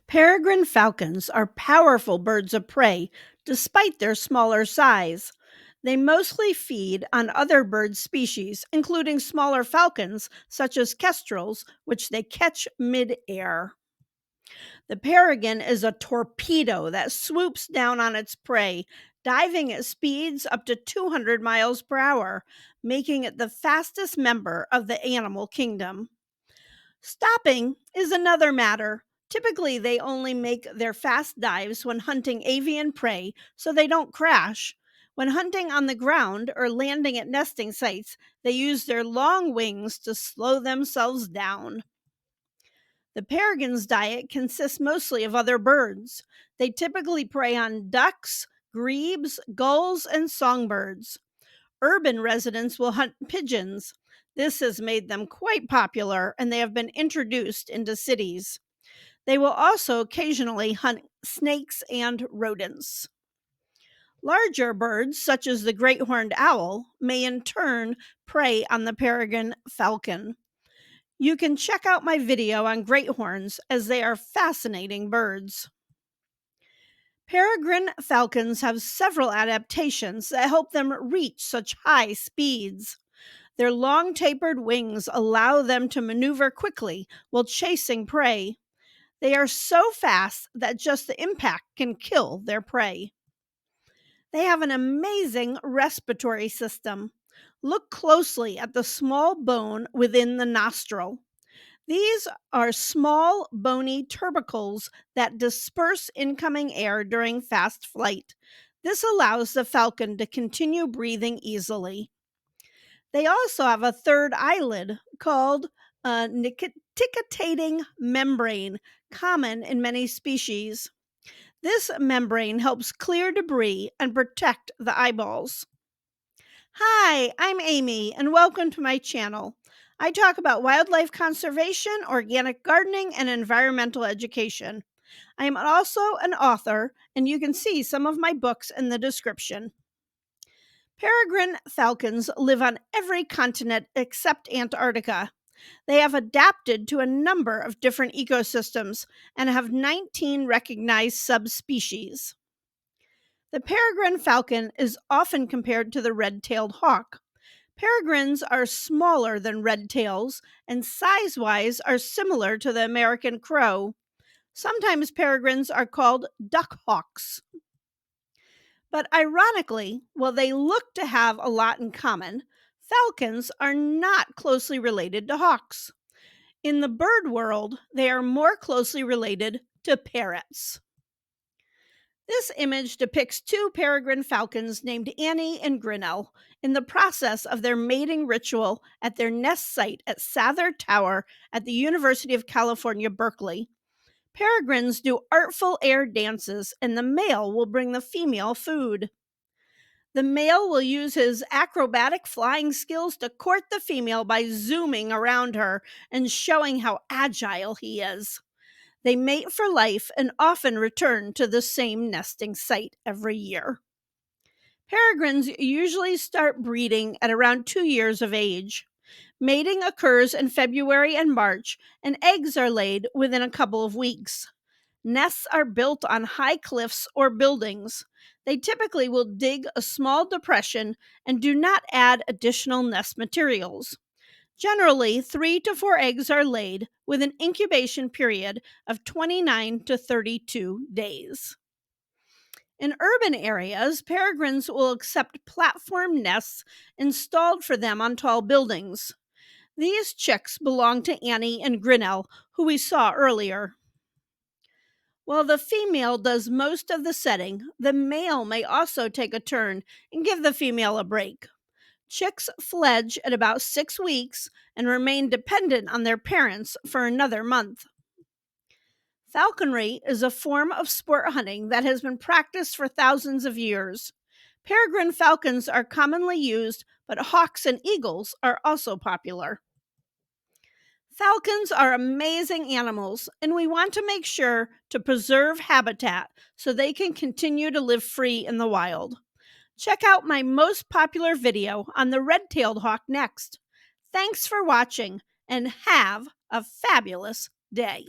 Peregrine falcons are powerful birds of prey despite their smaller size. They mostly feed on other bird species, including smaller falcons such as kestrels, which they catch mid-air. The peregrine is a torpedo that swoops down on its prey, diving at speeds up to 200 miles per hour, making it the fastest member of the animal kingdom. Stopping is another matter. Typically, they only make their fast dives when hunting avian prey so they don't crash. When hunting on the ground or landing at nesting sites, they use their long wings to slow themselves down. The peregrine's diet consists mostly of other birds. They typically prey on ducks, grebes, gulls, and songbirds. Urban residents will hunt pigeons. This has made them quite popular and they have been introduced into cities. They will also occasionally hunt snakes and rodents. Larger birds, such as the great horned owl, may in turn prey on the peregrine falcon. You can check out my video on great horns as they are fascinating birds. Peregrine falcons have several adaptations that help them reach such high speeds. Their long tapered wings allow them to maneuver quickly while chasing prey. They are so fast that just the impact can kill their prey. They have an amazing respiratory system. Look closely at the small bone within the nostril. These are small, bony tubercles that disperse incoming air during fast flight. This allows the falcon to continue breathing easily. They also have a third eyelid called a nictitating membrane, common in many species. This membrane helps clear debris and protect the eyeballs. Hi, I'm Amy, and welcome to my channel. I talk about wildlife conservation, organic gardening, and environmental education. I am also an author, and you can see some of my books in the description. Peregrine falcons live on every continent except Antarctica. They have adapted to a number of different ecosystems and have 19 recognized subspecies. The peregrine falcon is often compared to the red-tailed hawk. Peregrines are smaller than red tails and size-wise are similar to the American crow. Sometimes peregrines are called duck hawks. But ironically, while they look to have a lot in common, falcons are not closely related to hawks. In the bird world, they are more closely related to parrots. This image depicts two peregrine falcons named Annie and Grinnell in the process of their mating ritual at their nest site at Sather Tower at the University of California, Berkeley. Peregrines do artful air dances, and the male will bring the female food. The male will use his acrobatic flying skills to court the female by zooming around her and showing how agile he is. They mate for life and often return to the same nesting site every year. Peregrines usually start breeding at around 2 years of age. Mating occurs in February and March, and eggs are laid within a couple of weeks. Nests are built on high cliffs or buildings. They typically will dig a small depression and do not add additional nest materials. Generally, 3 to 4 eggs are laid with an incubation period of 29 to 32 days. In urban areas, peregrines will accept platform nests installed for them on tall buildings. These chicks belong to Annie and Grinnell, who we saw earlier. While the female does most of the setting, the male may also take a turn and give the female a break. Chicks fledge at about 6 weeks and remain dependent on their parents for another month. Falconry is a form of sport hunting that has been practiced for thousands of years. Peregrine falcons are commonly used, but hawks and eagles are also popular. Falcons are amazing animals, and we want to make sure to preserve habitat so they can continue to live free in the wild. Check out my most popular video on the red-tailed hawk next. Thanks for watching, and have a fabulous day.